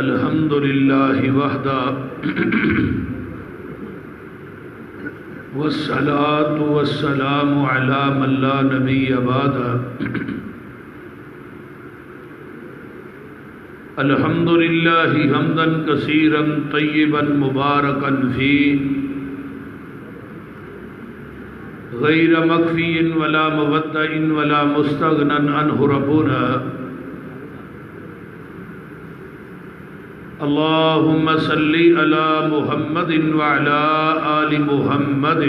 الحمد للہ وحدہ والصلاة والسلام علی من لا نبی بعدہ الحمد للہ حمدا کثیرا طیبا مبارکا فیہ غیر مکفی ولا مودع ولا مستغنى عنہ ربنا اللہم صلی علی محمد وعلی آل محمد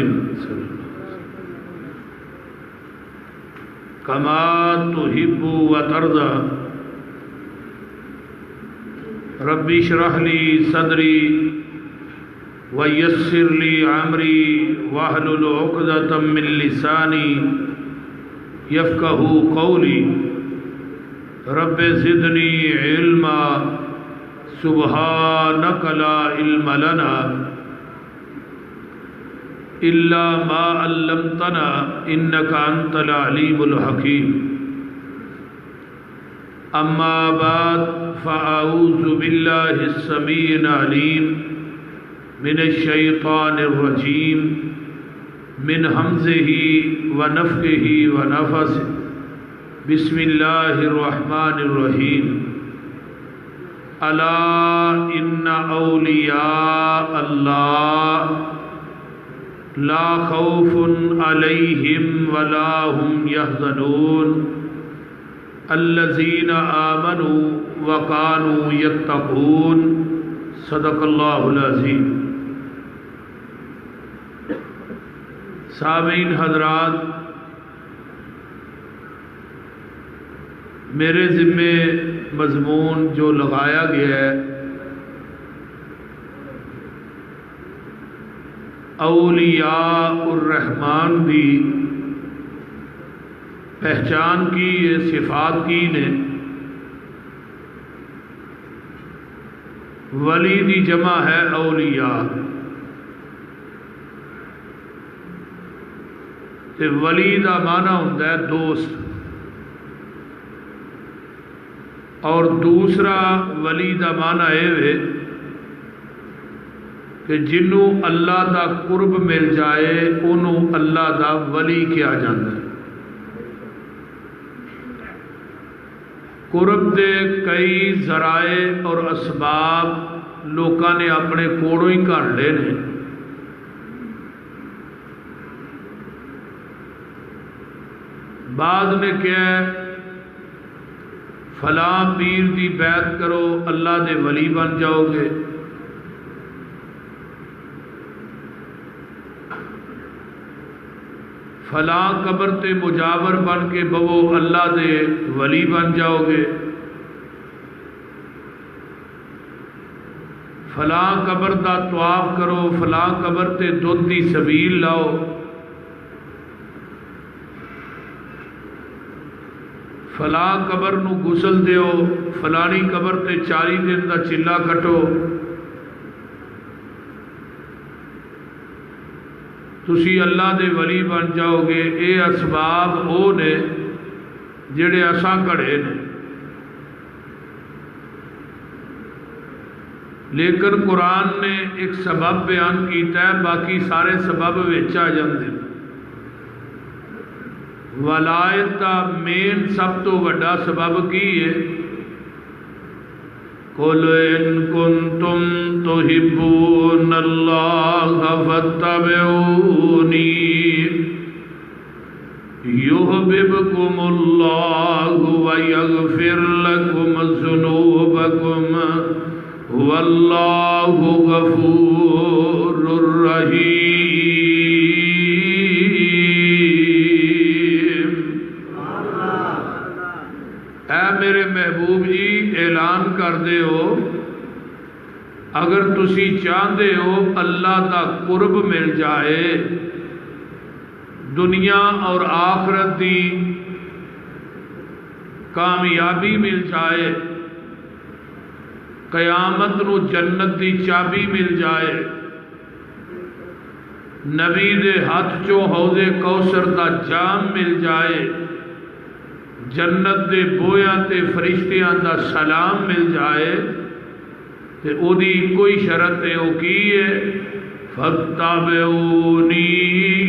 کما تحب وترضى رب اشرح لی صدری ویسر لی عمری واحلل عقدۃ من لسانی یفقہوا قولی رب زدنی علما سبحانک لا علم لنا الا ما علمتنا انک انت العلیم الحکیم اما بعد فاعوذ باللہ السمیع العلیم من الشیطان الرجیم من حمزہ ونفخہ ونفثہ بسم اللہ الرحمن الرحیم الا ان اولیاء اللہ لا خوف علیہم ولا هم يحزنون الذین آمنوا وكانوا يتقون صدق اللہ العظیم۔ سامعین حضرات، میرے ذمے مضمون جو لگایا گیا ہے اولیاء الرحمن دی پہچان کی، یہ صفات کی نے ولی دی جمع ہے اولیاء، تے ولی دا معنی ہوتا ہے دوست، اور دوسرا ولی دا معنی ہے کہ جنوں اللہ دا قرب مل جائے انہوں اللہ دا ولی کیا جاتا ہے۔ قرب دے کئی ذرائع اور اسباب لوکاں نے اپنے کوڑوں ہی کر لے نے، بعض نے کیا ہے فلاں پیر دی بیعت کرو اللہ دے ولی بن جاؤ گے، فلاں قبر تے مجاور بن کے بہو اللہ دے ولی بن جاؤ گے، فلاں قبر دا طواف کرو، فلاں قبر تے دودھ دی سبیل لاؤ، فلاں قبر نو غسل دیو، فلانی قبر تے 40 دن دا چلا کٹو، تسی اللہ دے ولی بن جاؤ گے۔ اے اسباب او نے جڑے اساں کڑے نے، لیکن قرآن نے ایک سبب بیان کیتا ہے، باقی سارے سبب وچ آ جاندے۔ ولایت دا مین سب تو وڈا سبب کی ہے؟ قُلْ إِن كُنتُمْ تُحِبُّونَ اللَّهَ فَاتَّبِعُونِي يُحْبِبْكُمُ اللَّهُ وَيَغْفِرْ لَكُمْ ذُنُوبَكُمْ وَاللَّهُ غَفُورٌ رَحِيمٌ۔ اے میرے محبوب جی، اعلان کر دے ہو اگر تسی چاہتے ہو اللہ دا قرب مل جائے، دنیا اور آخرت دی کامیابی مل جائے، قیامت نو جنت دی چابی مل جائے، نبی دے ہاتھ چو حوض کوثر دا جام مل جائے، جنت دے بویاں تے فرشتیاں دا سلام مل جائے، تے او دی کوئی شرط ہے او کی ہے فَاتَّبِعُونِي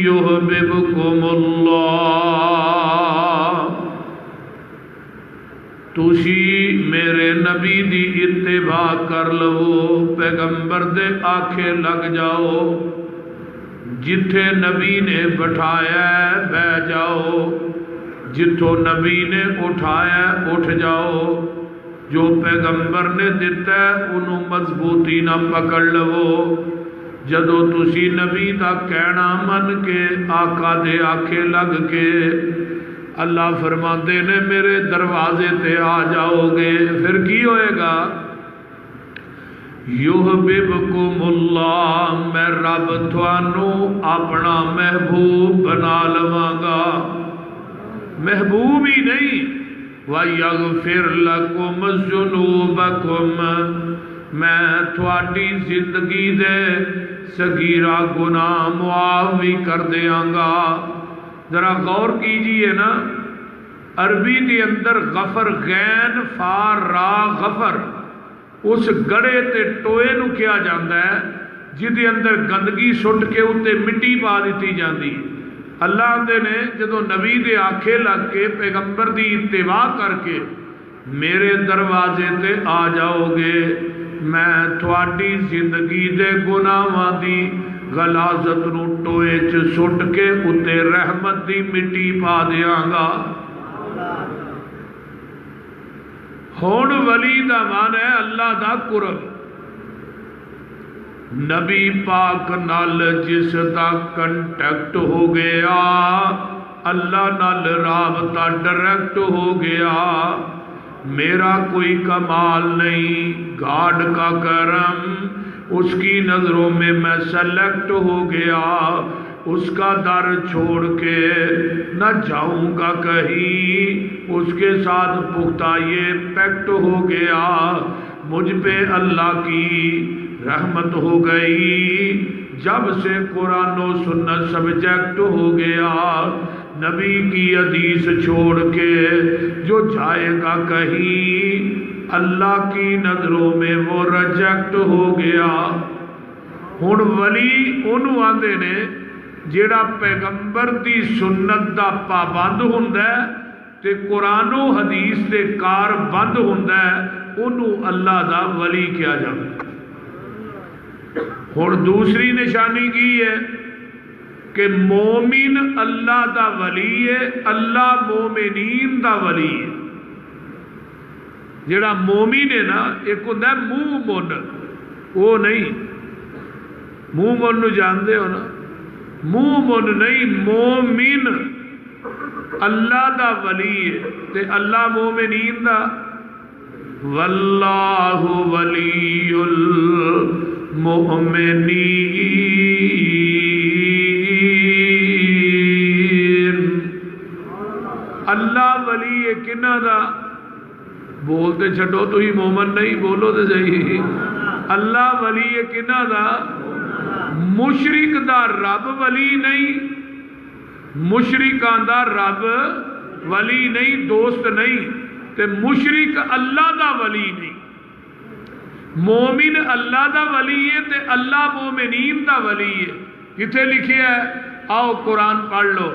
يُحْبِبْكُمُ اللَّهُ تُسی میرے نبی دی اتباع کر لو پیغمبر دے آکھے لگ جاؤ جتھے نبی نے بٹھایا ہے بہ جاؤ جتھوں نبی نے اٹھایا اٹھ جاؤ جو پیغمبر نے دیتا ہے انہوں مضبوطی نہ پکڑ لو جدو تسی نبی دا کہنا من کے آقا دے آکھے لگ کے اللہ فرماتے نے میرے دروازے تے آ جاؤ گے پھر کی ہوئے گا یحببکم اللہ میں رب تھانو اپنا محبوب بنا لواں گا محبوب ہی نہیں وَيَغْفِرْ لَكُمْ ذُنُوبَكُمْ میں تھوڑی زندگی دے صغیرہ گناہ معاف بھی کر دیاں گا ذرا غور کیجئے نا عربی کے اندر غفر غین فار را غفر اس گڑے تے ٹوئے نو کیا جاندہ ہے جدے اندر گندگی سٹ کے اتے مٹی پا دیتی جاندی اللہ دے نے جدو نبی دے آکھے لگ کے پیغمبر دی اتباع کر کے میرے دروازے تے آ جاؤ گے میں تھوڑی زندگی دے گناہاں دی غلاظت نو ٹوئے چ سٹ کے اتے رحمت دی مٹی پا دیاں گا ہون ولی دا معنی ہے اللہ دا قرب نبی پاک نال جس دا کنٹیکٹ ہو گیا اللہ نال رابطہ ڈائریکٹ ہو گیا میرا کوئی کمال نہیں گاڈ کا کرم اس کی نظروں میں سلیکٹ ہو گیا اس کا در چھوڑ کے نہ جاؤں گا کہیں اس کے ساتھ پختہ یہ پیکٹ ہو گیا مجھ پہ اللہ کی رحمت ہو گئی جب سے قرآن و سنت سبجیکٹ ہو گیا نبی کی حدیث چھوڑ کے جو جائے گا کہیں اللہ کی نظروں میں وہ ریجیکٹ ہو گیا ہن ولی انہوں آندے نے جیڑا پیغمبر دی سنت دا پابند ہوندا ہے تے قرآن و حدیث دے کار بند ہوندا ہے انہوں اللہ دا ولی کیا جاتا ہے اور دوسری نشانی کی ہے کہ مومن اللہ دا ولی ہے اللہ مومنین دا ولی ہے جڑا مومن ہے نا ایک ہوتا ہے منہ من وہ نہیں منہ من نو جاندے ہو نا منہ من نہیں مومن اللہ دا ولی ہے تے اللہ مومنین دا واللہ ولی المؤمنین اللہ ولی ہے کنہ دا بولتے چھٹو تو ہی مومن نہیں بولو تو صحیح اللہ ولی ہے کنہ دا مشرک دا رب ولی نہیں مشرکان دا رب ولی نہیں دوست نہیں تے مشرک اللہ دا ولی نہیں مومن اللہ دا ولی ہے تے اللہ مومنین دا ولی ہے کتے لکھے ہے آؤ قرآن پڑھ لو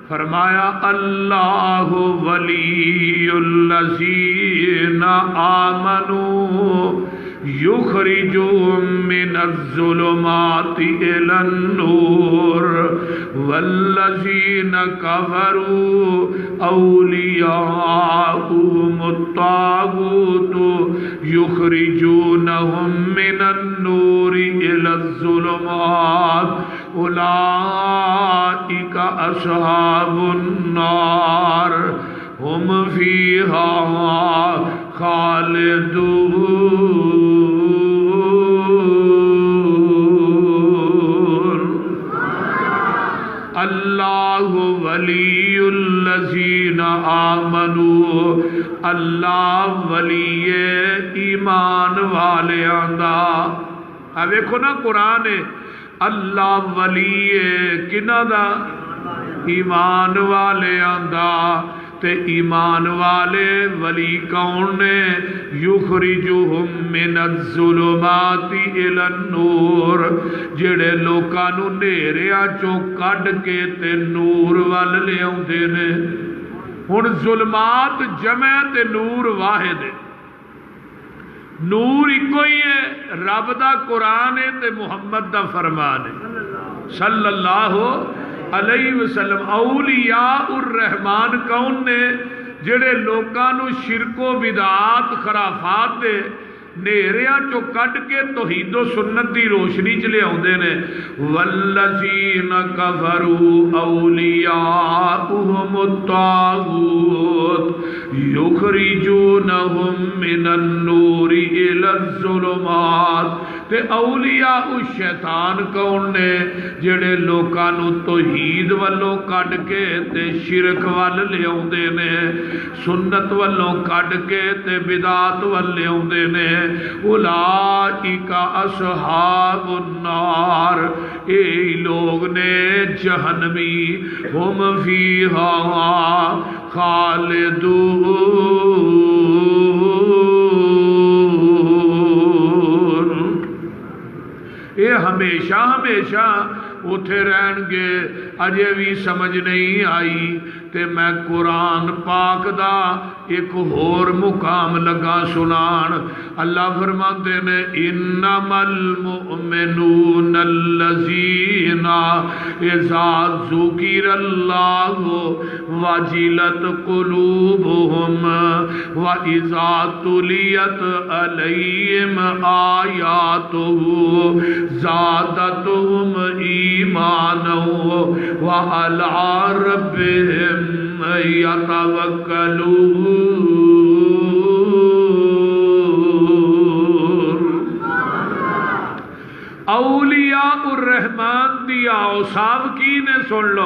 فرمایا اللہ ولی الذین آمنوا یخرجوہم من الظلمات الی النور والذین کفروا اولیاؤہم الطاغوت یخرجونہم من النور الی الظلمات اولئک اصحاب النار ہم فیہا خالدون اللہ ولی الذین آمنوا اللہ ولی ایمان والے آندہ اب دیکھو نا قرآن ہے اللہ ولی کنہ دا ایمان والے آندہ تے ایمان والے ولی کون نے یخرجہم من الظلمات الی النور جڑے لوکاں نو نیریاں چوں کڈ کے تے نور ول لے آوندے نے ہن ظلمات جمع تے نور واحد ہے نور ایک ہی ہے رب دا قرآن ہے تے محمد دا فرمان ہے صلی اللہ علیہ وسلم اولیاء الرحمان کون نے جڑے لوکاں نو شرک و بدعات خرافات دے نیریاں چو کٹ کے توحید و سنت دی روشنی چلے آؤندے نے والذین کفروا اولیاؤہم الطاغوت یخرجونہم من النور الی الظلمات تے اولیاء الشیطان کون نے جڑے لوکاں نو توحید والوں کٹ کے تے شرک وال لے آؤندے نے سنت والوں کٹ کے تے بدعات وال لے آؤندے نے اولئک اصحاب النار اے لوگ نے جہنمی ہم فیہا خالدون اے ہمیشہ ہمیشہ اتھے رہن گے اجے بھی سمجھ نہیں آئی تے میں قرآن پاک دا ایک اور مقام لگا سنان اللہ فرماتے نے انما المؤمنون الذین اذا ذکر اللہ وجلت قلوبہم واذا تلیت علیہم آیاتہ زادتہم ایمانا وعلی ربہم یتوکلون اولیاء الرحمن دیا اوصاف کی نے سن لو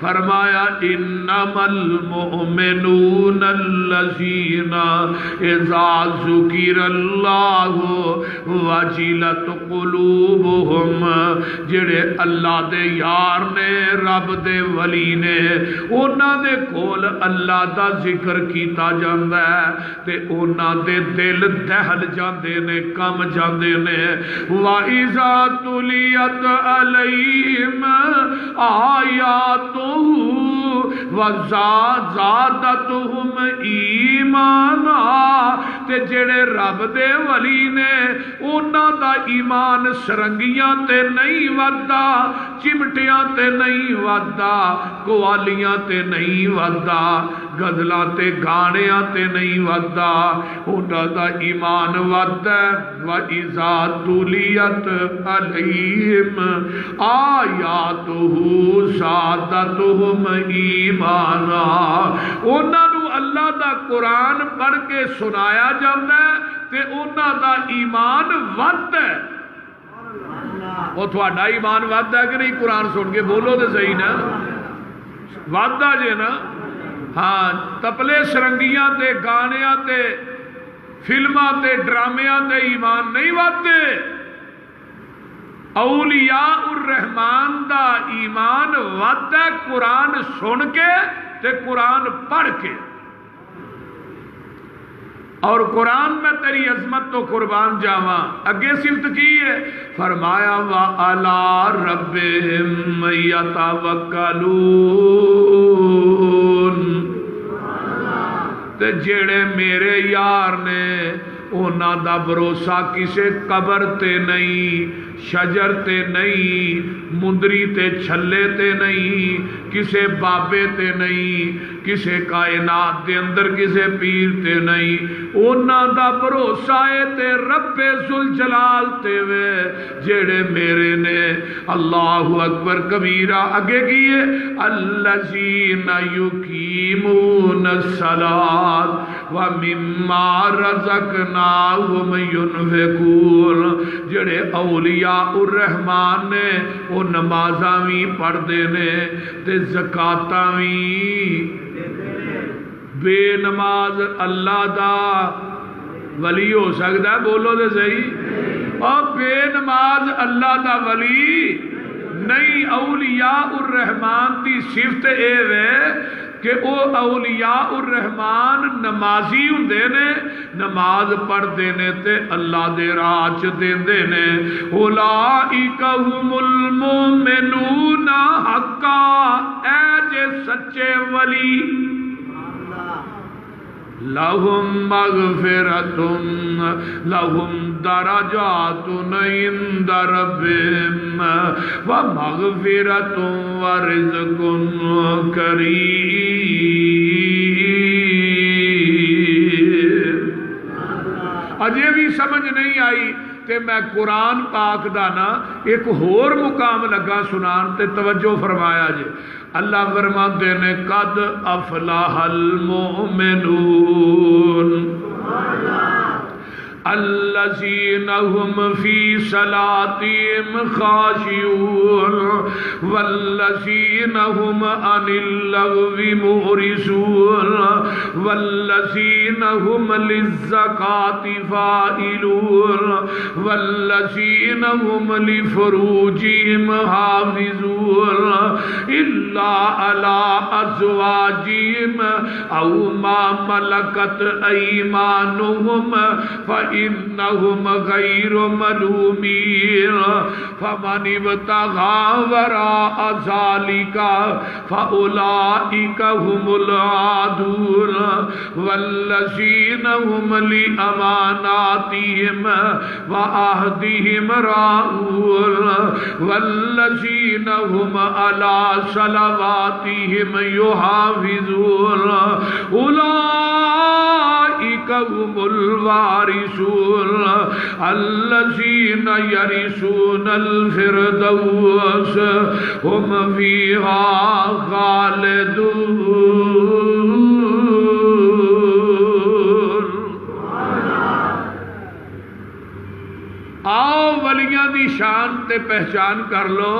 فرمایا انما المؤمنون الذین اذا ذکر اللہ وجلت قلوبہم جڑے اللہ دے یار نے رب دے ولی نے اونا دے کول اللہ دا ذکر کیتا جاندہ ہے تے اونا دے دل دہل جاندے نے کم جاندے نے وَإِذَا تُلِيَتْ عَلَيْهِمْ آیاتُهُ وَزَادَتْهُمْ ایمانا تے جڑے رب دے ولی نے اونا دا ایمان سرنگیاں تے نہیں ودا چمٹیاں تے نہیں ودا قوالیاں تے نہیں ودا غزلاں تے گانیاں تے نہیں ودا اونا دا ایمان ودا وَإِذَا تُلِيَتْ علیہم آیاتہ زادتہم ایمانا انہاں نو اللہ دا قرآن پڑھ کے سنایا جاندہ ہے تے انہاں دا ایمان ود ہے وہ تھوڑا ایمان ود ہے کہ نہیں قرآن سن کے بولو دے صحیح نا ود ہے جے نا ہاں تپلے سرنگیاں تے گانیاں تے فلماں تے ڈرامیاں تے ایمان نہیں ودے اولیاء الرحمان دا ایمان ود ہے قرآن سن کے تے قرآن پڑھ کے اور قرآن میں تیری عظمت تو قربان جاواں اگے صفت کی ہے فرمایا وَعَلَىٰ رَبِّهِمْ يَتَوَكَّلُونَ تے جڑے میرے یار نے اونا دا بھروسہ کسے قبر تے نہیں شجر تے نہیں مندری تے چھلے تے نہیں کسے بابے تے نہیں کسے کائنات دے اندر کسے پیر تے نہیں اونا دا بھروسہ ہے تے رب ذوالجلال تے وے جڑے میرے نے اللہ اکبر کبیرہ اگے کیے الذین یقیمون الصلاۃ ومما رزقناہم ینفقون جڑے اولیاء الرحمان نے وہ نمازاں بھی پڑھ دینے تے زکاتاں بھی بے نماز اللہ دا ولی ہو سکتا ہے بولو دے صحیح اور بے نماز اللہ دا ولی نہیں اولیاء الرحمان دی صفت اے وے کہ او اولیاء الرحمان نمازی ہوندے نے، نماز پڑھتے نے تے اللہ دے راہ چ دیندے نے۔ اولئک هم المؤمنون حقا، اے جے سچے ولی، لہم مغفرۃ لہم درجات عند ربہم ومغفرۃ ورزق کریم۔ اجے بھی سمجھ نہیں آئی تے میں قرآن پاک دا نا ایک ہور مقام لگا سنان تے توجہ فرمایا جے۔ اللہ فرماتے نے قد افلاح المؤمنون الذین هم فی صلاتهم خاشعون والذین هم عن اللغو معرضون والذین هم للزکاة فاعلون والذین هم لفروجهم حافظون الا علی ازواجهم او ما ملکت ایمانهم فإنهم غير ملومين فمن ابتغى وراء ذلك فأولئك هم العادون والذين هم لأماناتهم وعهدهم راعون والذين هم على صلواتهم يحافظون أولئك هم الوارثون الذين يرثون الفردوس هم فيها خالدون۔ آؤ ولیاں دی شان تے پہچان کر لو۔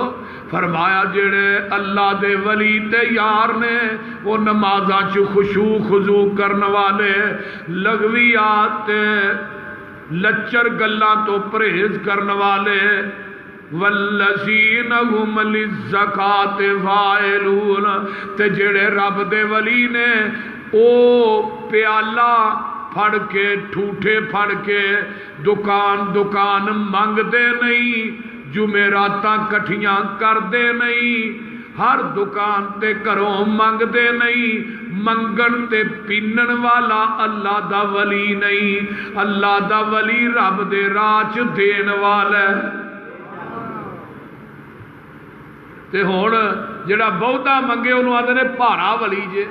فرمایا جڑے اللہ دے ولی تے یار نے وہ نمازاں چ خشوع خضوع کرن والے، لغویات تے لچر گلاں تو پرہیز کرن والے، والذین هم للزکاۃ فاعلون، تے جڑے رب دے ولی نے او پیالہ پھڑ کے ٹھوٹے پھڑ کے دکان دکان منگ دے نہیں، جمعراتاں کٹھیاں کر دے نہیں، ہر دکان تے کروں منگ دے نہیں، منگن تے پینن والا اللہ دا ولی نہیں، اللہ دا ولی رب دے راہ چ دین والا ہے۔ تے ہون جڑا بہتا منگے انہوں آدھے نے پہاڑا ولی جے۔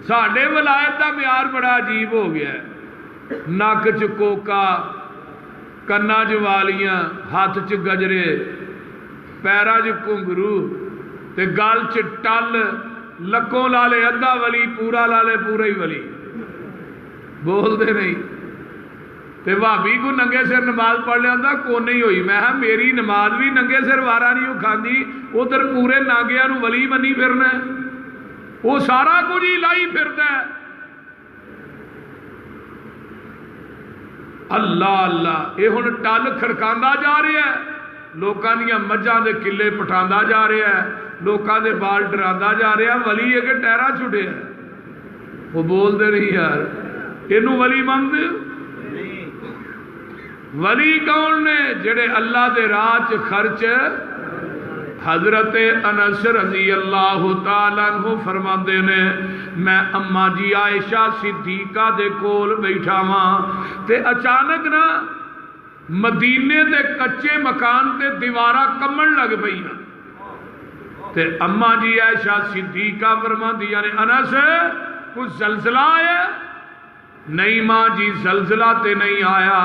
ساڑھے ولایت دا معیار بڑا عجیب ہو گیا ہے، ناک چ کوکا، کنا چ والیاں، ہاتھ چ گجرے، پیرا چ گھنگرو تے گل چ ٹل، لکوں لالے ادھا ولی، پورا لالے پورا ہی ولی، بول دے نہیں۔ تے بھابی کو ننگے سر نماز پڑھ لیا تھا کو نہیں ہوئی، میں ہاں میری نماز بھی ننگے سر وارا نہیں کھاندی، ادھر پورے نانگیاں نو ولی منی پھرنا ہے، وہ سارا کچھ ہی لائی پھرتا ہے۔ اللہ اللہ یہ ہن ٹل کھڑکاندا جا رہا ہے، لوکاں دیاں مجھاں دے کلے پٹھاندا جا رہا ہے، لوکاں دے بال ڈراندا جا رہا ہے۔ ولی ہے کہ ٹہرا چھٹے ہے؟ وہ بول دے نہیں یار، اینو ولی مانتے؟ ولی کون نے؟ جڑے اللہ دے راہ چ خرچ۔ حضرت انس رضی اللہ تعالیٰ عنہ فرماندے نے میں اماں جی عائشہ صدیقہ دے کول بیٹھا ماں تے اچانک نا مدینے دے کچے مکان تے دیوارہ کمن لگ پئی تے اماں جی عائشہ صدیقہ فرماندی یعنی انس کچھ زلزلہ آیا؟ نہیں ماں جی زلزلہ تے نہیں آیا،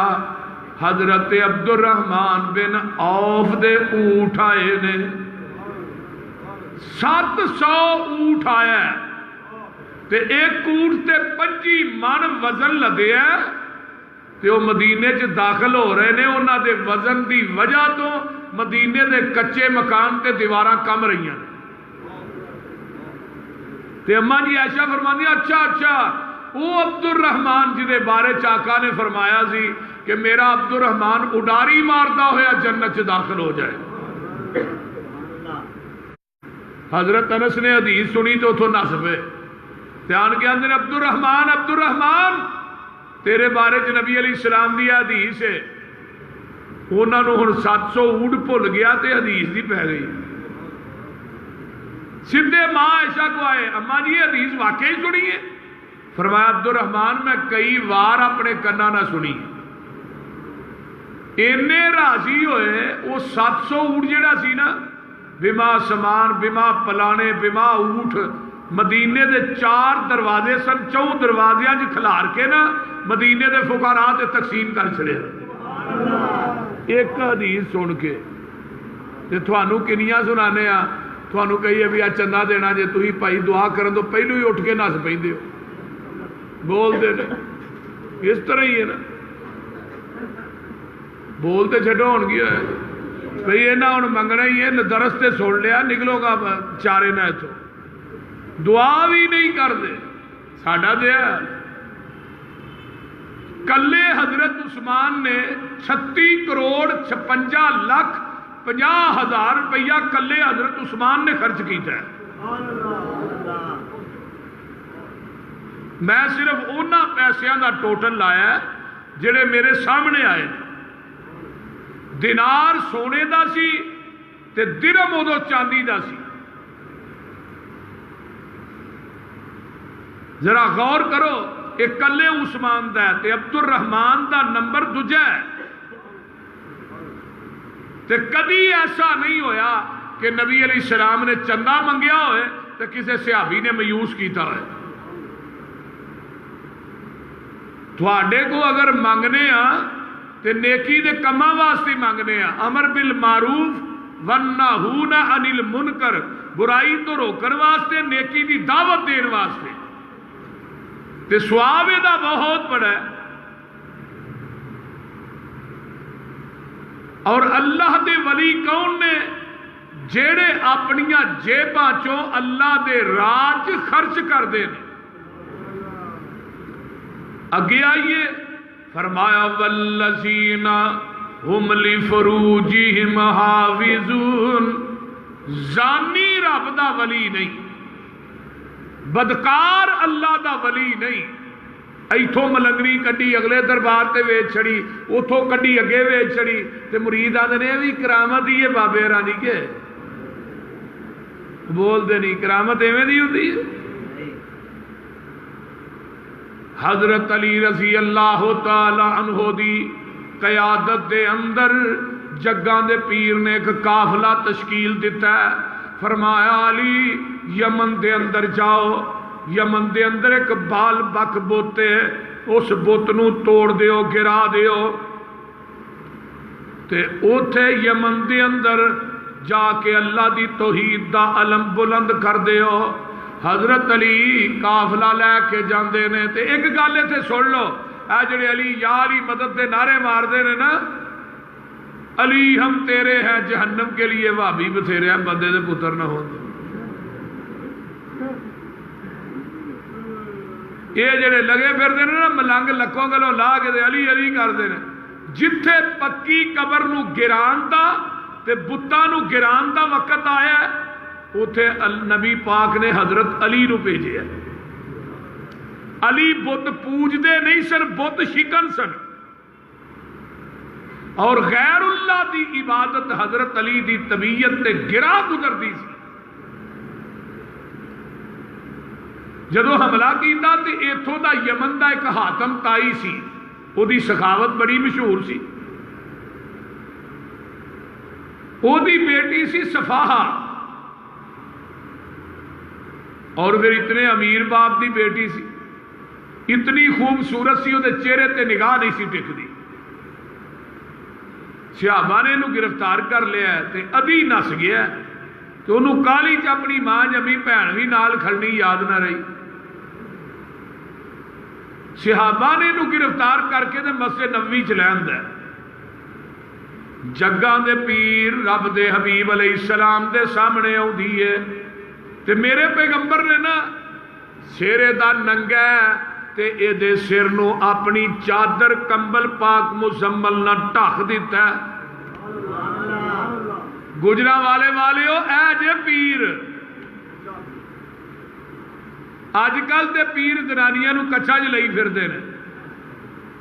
حضرت عبد الرحمن بن عوف دے اونٹ آئے نے، 700 اونٹ آیا ہے تے ایک اونٹ تے 25 من وزن لدے ہے تے وہ مدینے چ داخل ہو رہے نے، انہاں دے وزن دی وجہ تو مدینے دے کچے مکان تے دیواراں کم رہی ہیں تے اماں جی عائشہ فرماندی اچھا وہ عبد الرحمن جدے بارے چاکا نے فرمایا سی کہ میرا عبد الرحمن اڈاری مارتا ہویا جنت چ داخل ہو جائے۔ حضرت انس نے حدیث سنی تو اتوں نس پے آن کے آدھے عبد الرحمان تیرے بارے چ نبی علیہ السلام کی حدیث ہے. انہوں نے ہوں 700 اونٹ بھول گیا تو حدیث دی پی گئی. سیدھے ماں عائشہ کو آئے اما جی یہ حدیث واقعی سنی ہے؟ فرمایا عبد الرحمان میں کئی وار اپنے کنا نہ سنی. اینے راضی ہوئے وہ 700 اونٹ جڑا سی نا بما سامان بما پلانے بما اونٹ مدینے دے 4 دروازے سن 4 دروازیاں کھلار کے نا مدینے دے فقراء تے تقسیم کر چھڑے. ایک حدیث سن کے تے تھانوں کنیاں سنانے آ تھانوں کہیے بھی آ چندہ دینا جے تھی بھائی دعا کرن تو پہلو ہی اٹھ کے نس پیندے ہو بولتے نے اس طرح ہی ہے نا بولتے چھڈو ہون گیا ہے بھئی یہاں ہوں منگنا ہی ہے درس تے سن لیا نکلو گا چارے نہ اتوں دعا بھی نہیں کرتے. ساڈا دیا کلے حضرت عثمان نے 36 کروڑ 56 لاکھ 50,000 روپیہ کلے حضرت عثمان نے خرچ کیتا ہے. میں صرف انہاں پیسیاں دا ٹوٹل لایا ہے جڑے میرے سامنے آئے. دینار سونے دا سی تے درہم ادو چاندی دا سی. ذرا غور کرو ایک کلے عثمان دا ہے تے عبد الرحمان دا نمبر دوجا ہے. تے کبھی ایسا نہیں ہویا کہ نبی علیہ السلام نے چندہ منگیا ہوئے تے کسی صحابی نے مایوس کیتا ہوئے. تھوڑے کو اگر مانگنے تے نیکی دے کما واسطے مانگنے امر بالمعروف ونہون عن المنکر برائی تو روکن واسطے نیکی دی دعوت دین واسطے تے ثواب دا بہت بڑا ہے. اور اللہ دے ولی کون نے جیڑے اپنیاں جیباں چوں اللہ دے راج خرچ کر دے. اگے آئیے فرمایا والذین ہم لفروجہم حافظون. زانی رب دا ولی نہیں بدکار اللہ دا ولی نہیں. ایتھوں ملنگنی کڈی اگلے دربار تے ویچ چھڑی اتھوں کڈی اگے ویچ چھڑی تے مرید آدھے نے بھی کرامت ہی ہے بابے رانی کے بول دے نہیں کرامت ایویں دی ہوتی ہے. حضرت علی رضی اللہ تعالی عنہ دی قیادت دے اندر جگاں دے پیر نے ایک قافلہ تشکیل دیتا ہے. فرمایا علی یمن دے اندر جاؤ یمن دے اندر ایک بال بک بوتے اس بت نو توڑ دیو گرا دیو تے اوتھے یمن دے اندر جا کے اللہ دی توحید دا علم بلند کر دیو. حضرت علی قافلہ لے کے جاندے نے تے ایک گل اتھے سن لو اے جڑے علی یا علی مدد دے نعرے مار دے نے نا علی ہم تیرے ہیں جہنم کے لیے وہابی بتھیرے ہیں بندے دے پتر نہ ہوں. یہ جڑے لگے پھر دے نا ملنگ لکھوں گلوں لا کے دے علی علی کر دے نے جتھے پکی قبر نو گران دا تے بتاں نو گران دا وقت آیا ہے اتھے نبی پاک نے حضرت علی نو بھیجے. علی بت پوج دے نہیں سن بت شکن سن اور غیر اللہ دی عبادت حضرت علی دی طبیعت تے گرا گزر دی سی. جدو حملہ کیتا تے ایتھوں دا یمن دا ایک حاتم تائی سی او دی سخاوت بڑی مشہور سی. او دی بیٹی سی صفاہا اور پھر اتنے امیر باپ دی بیٹی سی اتنی خوبصورت سی وہ چہرے تے نگاہ نہیں سی ٹکتی. صحابہ نے انہوں گرفتار کر لیا ہے تے ادھی نس گیا ہے تو انہوں کالی چ اپنی ماں جمی بھن بھی نال کھڑنی یاد نہ رہی. صحابہ نے انہوں گرفتار کر کے تے مسجد نبوی چ لے آندا ہے. جگاں دے پیر رب دے حبیب علیہ السلام دے سامنے آؤندی ہے تے میرے پیغمبر نے نا سیرے دا ننگا تے اے دے سر نو اپنی چادر کمبل پاک مزمل نہ ٹھک دیتا ہے. گجرا والے والے ہو اے جے پیر اج کل تے پیر جنانیاں نو کچھا چ لئی پھردے نے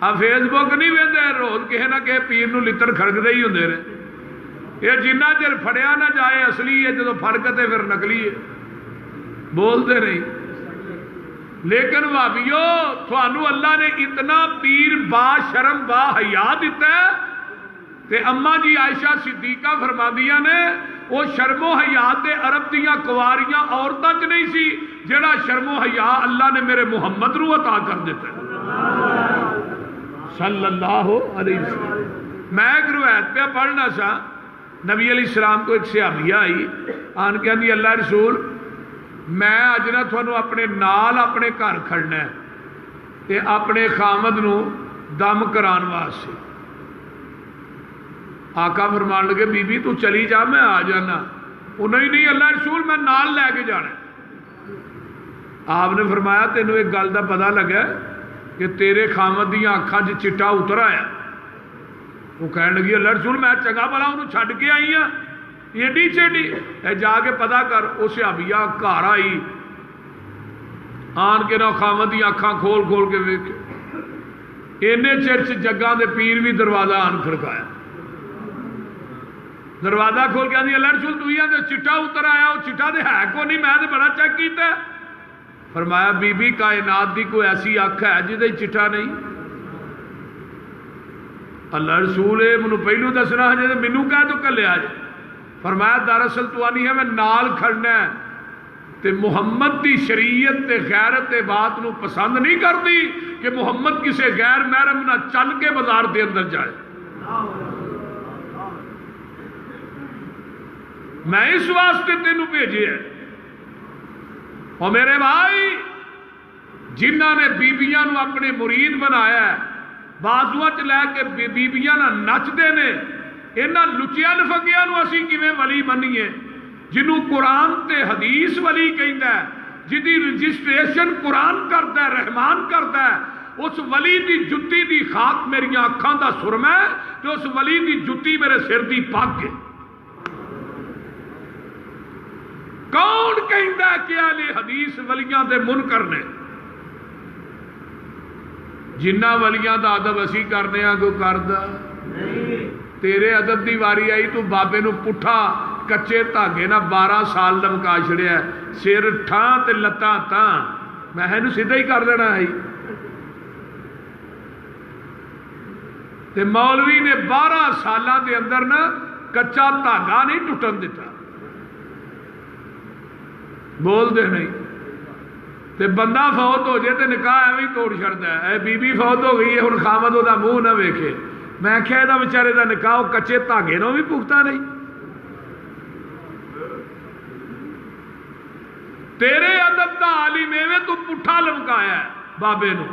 آ فیس بک نہیں ویندے روز کہے نہ کہ پیر نو لتر کھڑکدے ہی ہوندے نے یہ جنہ چر پھڑیا نہ جائے اصلی ہے جدو پھڑ کے پھر نکلی ہے بولتے نہیں لیکن بھابیو تھانو اللہ نے اتنا پیر با شرم با حیا دیتا ہے تے اما جی عائشہ صدیقہ فرمادیاں نے وہ شرم و حیا تے عرب دیاں کواریاں عورتاں چ نہیں سی جڑا شرم و حیا اللہ نے میرے محمد رو عطا کر دیتا ہے صلی اللہ علیہ وسلم۔ میں ایک روایت پہ پڑھنا سا، نبی علیہ السلام کو ایک صحابیہ آئی آن کے آندی اللہ رسول میں اج نہ تھانوں اپنے نال اپنے گھر کھڑنا ہے تے اپنے خامد نو دم کران واسطے۔ آقا فرمان لگے بی بی تو چلی جا میں آ جانا، انہیں نہیں اللہ رسول میں نال لے کے جانا۔ آپ نے فرمایا تینوں ایک گل دا پتہ لگا کہ تیرے خامد دیاں اکھاں چ چٹا اتر آیا؟ وہ کہنے لگی اللہ رسول میں چنگا بھلا انہوں چھڈ کے آئی ہاں ایڈی چیڈی اے جا کے پتہ کر۔ وہ صحابیہ گھر آئی آن کے نہ خامد دیاں اکھاں کھول کھول کے ویکھ اینے چر چ جگاں دے پیر بھی دروازہ آن کھڑکایا، دروازہ کھول کے آندی اللہ رسول تو ہی آندے چٹا اتر آیا، وہ چٹا دے ہے کو نہیں میں تے بڑا چیک کیتا ہے۔ فرمایا بی بی کائنات دی کوئی ایسی اکھ ہے جدے چٹا نہیں؟ اللہ رسول منو پہلو دسنا ہے جے مینوں کہہ تو کلیا جے۔ فرمایا دراصل تو آنی ہے میں نال کھڑنا ہے تے محمد دی شریعت تے غیرت تے بات نو پسند نہیں کرتی کہ محمد کسے غیر محرم نہ چل کے بازار دے اندر جائے۔ میں اس واسطے تینوں بھیجے ہے۔ اور میرے بھائی جنہ نے بیبیاں نو اپنے مرید بنایا ہے بازوہ چ لے کے بیبیاں نہ نچدے نے، انہاں لچیاں لفنگیاں نو اسی کیویں ولی منیے؟ جنوں قرآن تے حدیث ولی کہندا ہے، جدی رجسٹریشن قرآن کرتا ہے رحمان کرتا ہے، اس ولی دی جتی دی خاک میریاں اکھاں دا سرما ہے تے اس ولی دی جتی میرے سر دی پگ ہے۔ کون کہندا ہے کہ اہل حدیث ولیاں دے منکر نے؟ جنہ ولیاں دا ادب اسی کرنے ہاں کوئی کردا تیرے ادب دی واری آئی تو بابے نو پٹھا کچے دھاگے نہ 12 سال لمکا چھڑیا ہے، سر ٹھاں تے لتاں تاں، میں نو سیدھا ہی کر دینا ہے۔ تے مولوی نے 12 سالاں دے اندر نا کچا دھاگا نہیں ٹوٹن دیتا، بول دے نہیں۔ تے بندہ فوت ہو جائے تے نکاح ایویں توڑ چھڑدا ہے، اے بی بی فوت ہو گئی ہے ہن خامد دا منہ نہ ویکھے، میں کہہ دا بیچارے دا نکاح کچے دھاگے نو بھی پختہ نہیں۔ تیرے ادب دا عالم ایویں تو پٹھا لمکایا ہے بابے نو،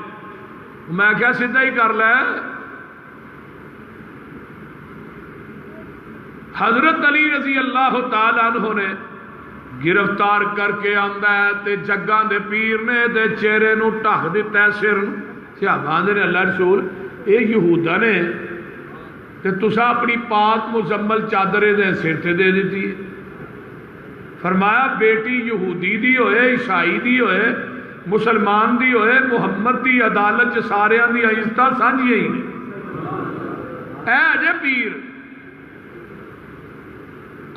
میں کیا سیدھا ہی کر لے۔ حضرت علی رضی اللہ تعالیٰ عنہ نے گرفتار کر کے آندا ہے تے جگاں دے پیر نے دے چہرے نو ٹھک دیتا ہے سر۔ صحابہ نے اللہ رسول اے یہودا نے تے تسا اپنی پاک مزمل چادرے دے سر تے دے دیتی ہے۔ فرمایا بیٹی یہودی دی ہوئے عیسائی دی ہوئے مسلمان دی ہوئے محمد دی عدالت چ ساریاں دی عزتاں سانجھیاں ہی نے۔ اے جے پیر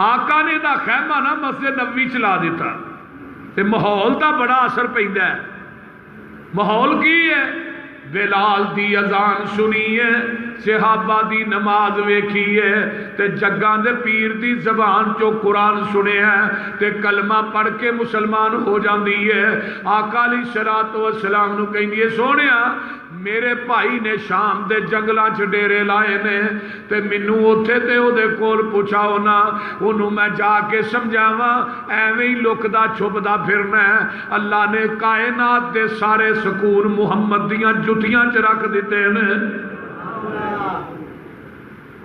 آقا نے دا خیمہ نا مسجد نبوی چلا دیتا تے ماحول دا بڑا اثر پیندا ہے۔ ماحول کی ہے؟ بلال دی اذان سنی ہے، صحابہ دی نماز ویکھی ہے تے جگاں دے پیر دی زبان چو قرآن سنے ہے تے کلمہ پڑھ کے مسلمان ہو جاندی ہے۔ آقا علیہ الصلوۃ والسلام نو کہندی ہے سونیا میرے بھائی نے شام دے جنگلاں چ ڈیرے لائے نے تے مینوں اوتھے تے او دے کول پوچھاؤ نا، انہوں میں جا کے سمجھاواں ایویں ہی لکدا چھپدا پھرنا ہے۔ اللہ نے کائنات دے سارے سکون محمد دیاں جتیاں چ رکھ دیتے نے۔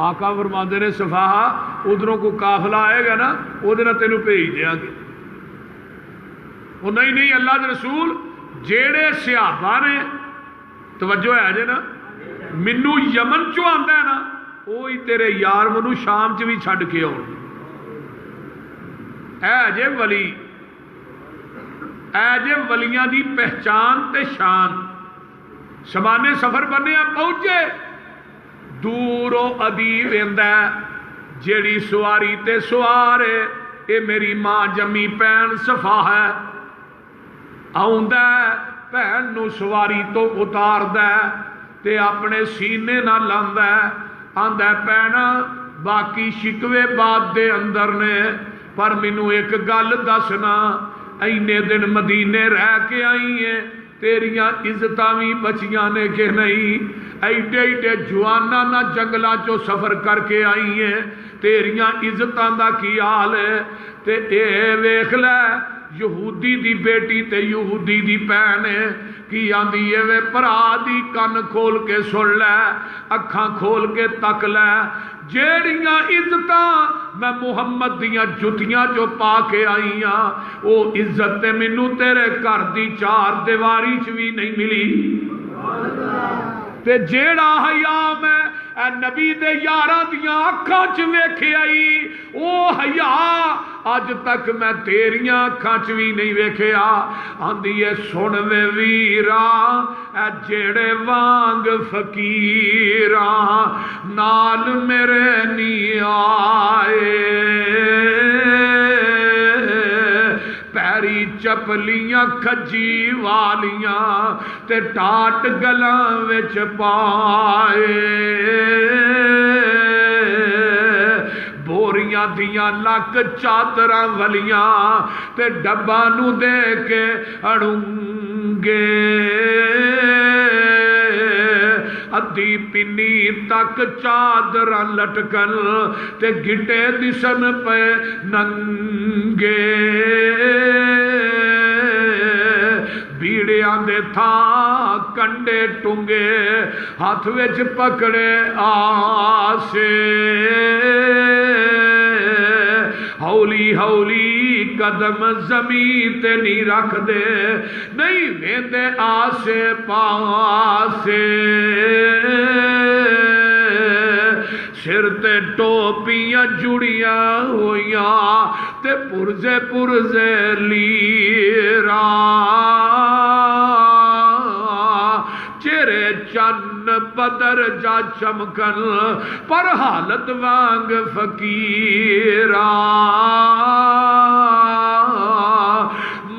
آقا فرماندے نے صفحہ ادھروں کو قافلہ آئے گا نا ادھر نہ تینوں بھیج دیاں گے۔ وہ نہیں اللہ دے رسول جیڑے صحابہ نے توجہ ہے جے نا منو یمن چو آندا ہے نا وہی تیرے یار منو شام چ بھی چھڈ کے آؤ۔ اے جے ولی اے جے ولیاں دی پہچان تے شان سمانے سفر بنے پہنچے دوروں ادیب ویندا جیڑی سواری تے سوار ہے اے میری ماں جمی پین صفا ہے آؤندا بہن نو سواری تو اتاردا تے اپنے سینے نہ لاندا آندا پینا باقی شکوے بات دے اندر نے پر مینوں ایک گل دسنا اینے دن مدینے رہ کے آئی ہیں تیریاں عزتاں بھی بچیاں نے کہ نہیں ایڈے ایڈے جوانا نہ جنگلاں چو سفر کر کے آئی ہیں تیریاں عزتاں دا کی حال ہے تے اے ویکھ لے یہودی دی بیٹی تے یہودی دی بہن کی آندی ہے وے پرا دی کن کھول کے سن لے اکھاں کھول کے تک لے جیڑیاں عزتاں میں محمد دیاں جتیاں جو پا کے آئیاں او عزت تے مینوں تیرے گھر دی چار دیواری چ بھی نہیں ملی تے جیڑا حیا میں اے نبی دے یاراں دیاں اکھاں چ ویکھے آئی او حیا اج تک میں تیریاں اکھاں چ بھی نہیں ویکھیا آندی اے سن وے ویرا اے جیڑے وانگ فقیراں نال میرے نہیں آئے پیری چپلیاں کھجی والیاں تے ٹاٹ گلاں وچ پائے بوریاں دیاں لک چادراں ولیاں تے ڈبا نو دے کے اڑنگے ادھی پنی تک چادراں لٹکن تے گھٹے دسن پہ ننگے بیڑیاں دے تھا کنڈے ٹنگے ہاتھ وچ پکڑے آسے ہولی ہولی قدم زمین تے نہیں رکھ دے نہیں ویندے آسے پاسے سر تے ٹوپیاں جڑیاں ہویاں تے پرزے پرزے لیراں چہرے چن بدر جا چمکن پر حالت وانگ فقیراں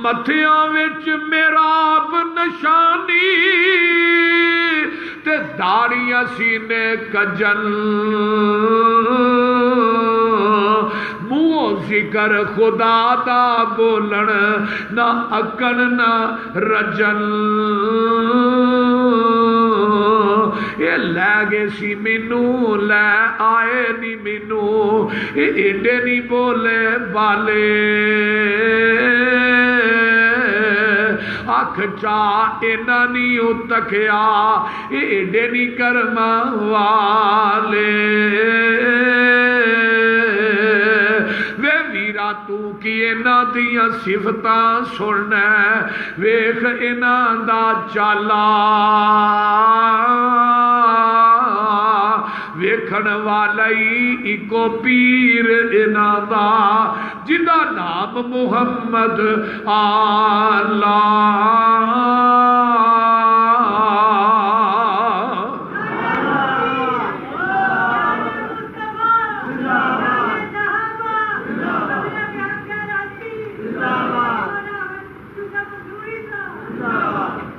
متھیاں وچ میراب نشانی تے داڑیاں سینے کجل منہ ذکر خدا دا بولن نہ اکن نہ رجل یہ لے گے سی مینوں لے آئے نہیں مینوں یہ ایڈے نہیں بولے بالے اکھ چاہ اینا نہیں اتکیا ایڈے نہیں کرما والے وے ویرا تو کی اینا دیا صفتاں سننا ویخ اینا دا چالا ویکھن والی ایکو پیر اینا دا جدا نام محمد آلہ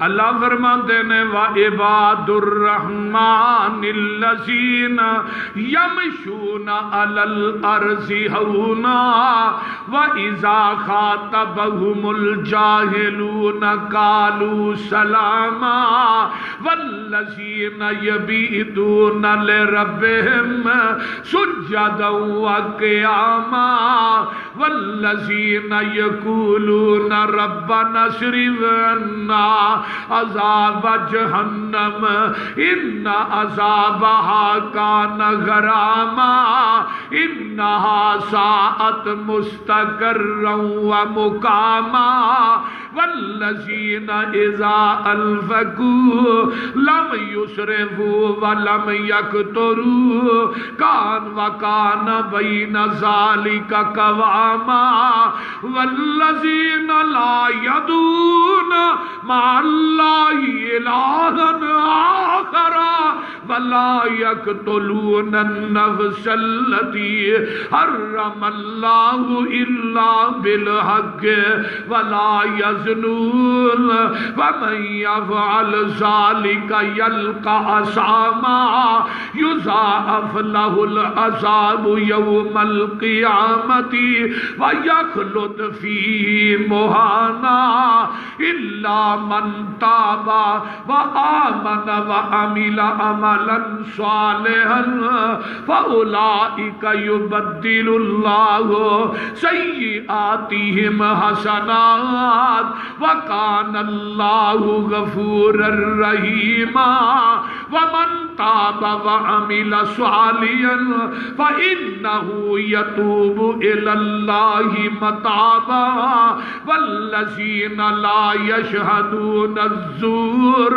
اللہ فرماتے ہیں وَعِبَادُ الرَّحْمَنِ الَّذِينَ يَمْشُونَ عَلَى الْأَرْضِ هَوْنًا وَإِذَا خَاطَبَهُمُ الْجَاهِلُونَ قَالُوا سَلَامًا وَالَّذِينَ يَبِيتُونَ لِرَبِّهِمْ سُجَّدًا وَقِيَامًا وَالَّذِينَ يَقُولُونَ رَبَّنَا اصْرِفْ عَنَّا عذاب جہنم ان عذابها کان غراما انها ساعت مستقرا ومقاما والذین اذا انفقوا لم یسرفوا ولم یقتروا وکان بین ذلک قواما والذین لا یدعون مع اللہ الہا آخر ولا یقتلون النفس التي حرم اللہ الا بالحق ولا یزنون ومن یفعل ذلك یلقى عصاما یضاعف له العذاب یوم القیامت ویخلد فیہ مہانا الا من تاب وآمن وعمل عملا صالحا فأولئک یبدل اللہ سیئاتہم حسنات وکان اللہ غفورا رحیما ومن تاب وعمل صالحا فإنه يتوب إلى الله متابا والذين لا يشهدون الزور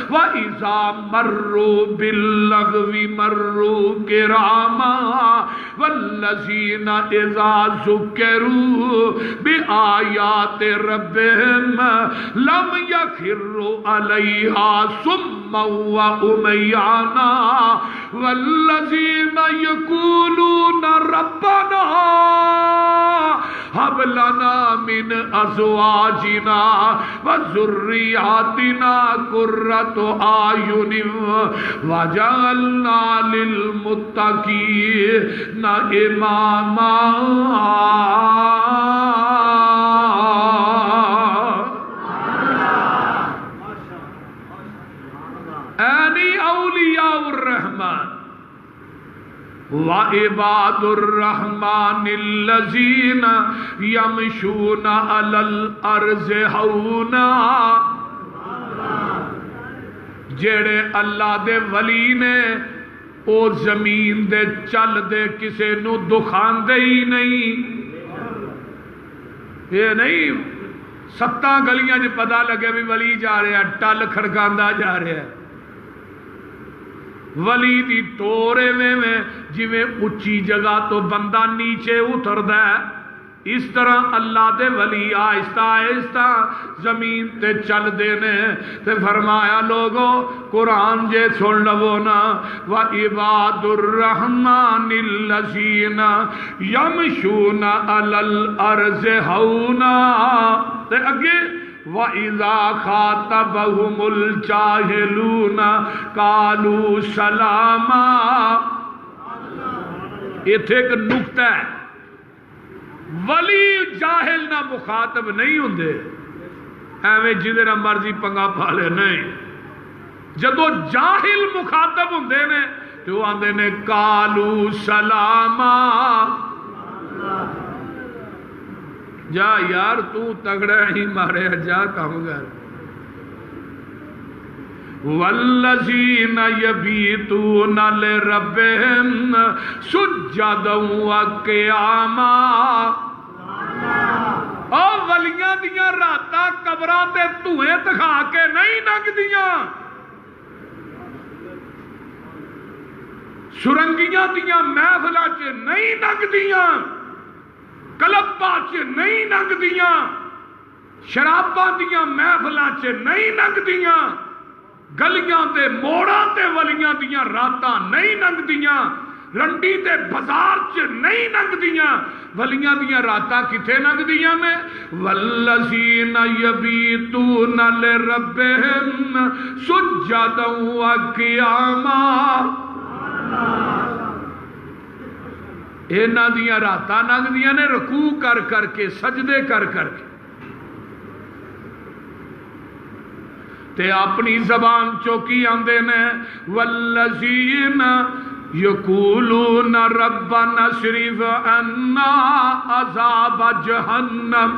وإذا مروا باللغو مروا كراما والذين إذا ذكروا بآيات ربهم لم يخروا عليها صما وعميانا والذين يقولون ربنا هب لنا من ازواجنا وذرياتنا قرة اعين واجعلنا للمتقين اماما اینی اولیاء الرحمن وعباد الرحمن الذین یمشون علی الارض ہونا جڑے اللہ دے ولی نے او زمین دے چل دے کسے نو دکھان دے ہی نہیں یہ نہیں ستاں گلیاں جو پتا لگے بھی ولی جا رہے ہیں ٹل کھڑکاندہ جا رہے ہیں ولی دی ٹورے میں جویں اچھی جگہ تو بندہ نیچے اتر دے اس طرح اللہ دے ولی آہستہ آہستہ زمین تے چل دینے تے فرمایا لوگو قرآن جے سن لو نا وَعِبَادُ الرَّحْمَنِ الَّذِينَ يَمْشُونَ عَلَى الْأَرْضِ هَوْنًا تے اگے وَإِذَا خَاطَبَهُمُ الْجَاهِلُونَ قَالُوا سَلَامًا یہ ایک نکتہ ہے ولی جاہل نہ مخاطب نہیں ہوندے ایویں جدے نہ مرضی پنگا پالے نہیں جدو جاہل مخاطب ہوندے نے تو آندے نے قَالُوا سَلَامًا جا یار تو تگڑا ہی مارے جا کام گر والذین یبیتون لربہم سجدا وقیاما او ولیاں دیاں راتاں قبراں تے دھوئیں دکھا کے نہیں لنگ دیاں سرنگیاں دیاں محفلاں چ نہیں لنگ دیاں کلباں چ نہیں لنگ دیاں شراباں دیاں محفلاں چ نہیں لنگ دیاں گلیاں تے موڑاں تے ولیاں دیاں راتاں نہیں لنگ دیاں رنڈی تے بازار چ نہیں لنگ دیاں ولیاں دیاں راتاں کتھے لنگ دیاں میں والذین یبیتون لربہم سجدا وقیاما اینا دیاں راتاں لنگ دیاں نے رکوع کر کر کے سجدے کر کر کے تے اپنی زبان چوکی آندے نے والذین یقولون ربنا اصرف عنا عذاب جہنم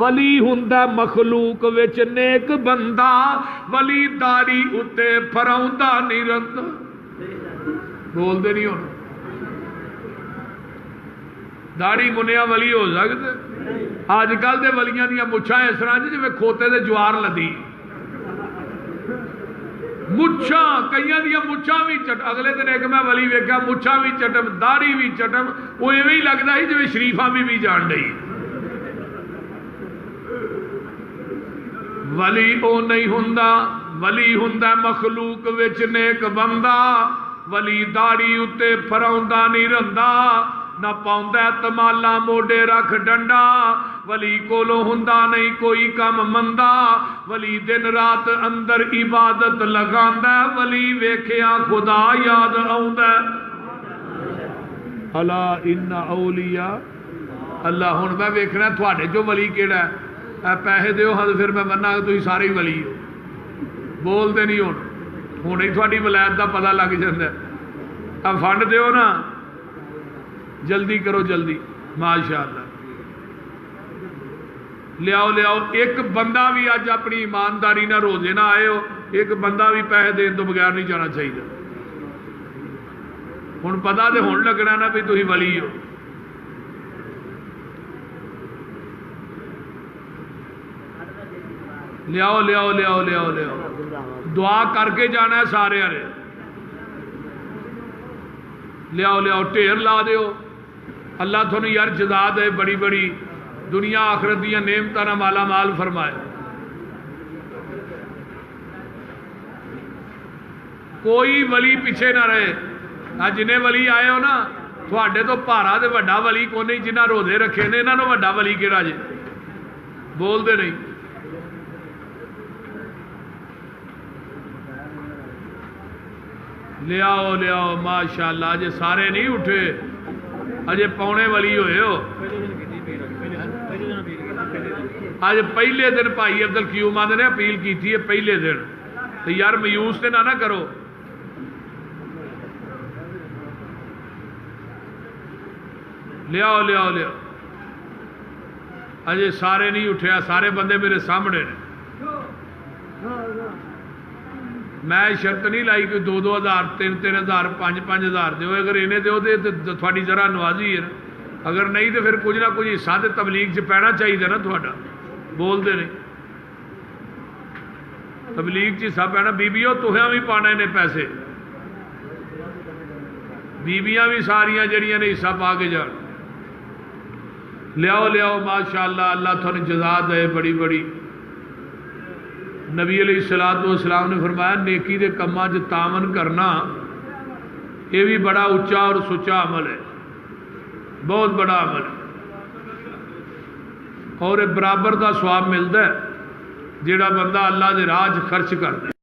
ولی ہوندا مخلوق وچ نیک بندہ، ولی داڑھی اتے پھراوندا نہیں رہندا. بول دے نہیں ہون داڑھی منیا ولی ہو سکتے؟ اج کل دے ولیاں دیاں مچھاں اس طرح جی کھوتے دے جوار لدی مچھاں، کئیاں دیاں مچھاں بھی چٹ. اگلے دن ایک میں ولی ویکھیا مچھاں بھی چٹم داڑھی بھی چٹم، وہ ایویں ہی لگدا سی جویں شریفاں بھی جان ڈئی. ولی او نہیں ہوندا، ولی ہوندا مخلوق وچ نیک بندہ، ولی داڑھی اتے پھراوندا نہیں رہندا، نہ پاوندا تمالا موڈے رکھ ڈنڈا. ولی کولو ہوندا نہیں کوئی کم مندا، ولی دن رات اندر عبادت لگاندا، ولی ویکھیا خدا یاد آوندا. الا ان اولیاء اللہ. ہن میں ویکھنا تھوڑے جو ولی کیڑا ہے. پیسے دیو ہاں پھر میں مننا تھی سارے ہی ولی ہو. بولتے نہیں ہوں ہی تھوڑی ولایت کا پتہ لگ جاتا ہے. اب فنڈ دیو نا جلدی کرو جلدی ماشاءاللہ. لیاؤ لیاؤ. ایک بندہ بھی اج اپنی ایمانداری نہ روزے نہ آئے ہو، ایک بندہ بھی پیسے دین تو بغیر نہیں جانا چاہیے. ہوں پتا تو ہوں لگنا نا بھی تھی ولی ہو. لیاؤ لیاؤ لیاؤ لیاؤ لیاؤ. دعا کر کے جانا ہے سارے نے. لیاؤ لیاؤ ڈھیر لا دیو. اللہ تھانوں یار جزا دے بڑی بڑی دنیا آخرت دیا نعمتاں نال مالا مال فرمائے. کوئی ولی پیچھے نہ رہے. جنے ولی آئے ہو نا تھوڑے تو بھارا تے وڈا ولی کو نہیں. جنہ روزے رکھے نے انہاں نوں وڈا ولی کہڑا جے؟ بولتے نہیں. لیاؤ لیاؤ ماشاءاللہ. اجے سارے نہیں اٹھے، اجے پونے ولی ہوئے ہو. اج پہلے دن بھائی عبد القیوم آدھے نے اپیل کی تھی پہلے دن تو یار مایوس تے نہ کرو. لیاؤ لیاؤ لیاؤ. اجے سارے نہیں اٹھے. سارے بندے میرے سامنے نے. میں شرط نہیں لائی کہ 2,000 3,000 5,000 دیو. اگر انہیں دیو تو تھوڑی ذرا نوازی ہے. اگر نہیں تو پھر کچھ نہ کچھ حصہ تو تبلیغ سے پینا چاہیے نا تھوڑا. بولتے نہیں. تبلیغ سے حصہ پینا. بیبیوں تہاں بھی پانے نے پیسے. بیبیاں بھی ساریاں جڑیاں نے حصہ پا کے جان. لیاؤ لیاؤ ماشاءاللہ. اللہ تھانوں جزا دے بڑی بڑی. نبی علیہ الصلوۃ والسلام نے فرمایا نیکی دے کماں چ تعاون کرنا یہ بھی بڑا اچا اور سچا عمل ہے. بہت بڑا عمل ہے اور برابر دا ثواب ملتا ہے جیڑا بندہ اللہ دے راہ خرچ کرتا ہے.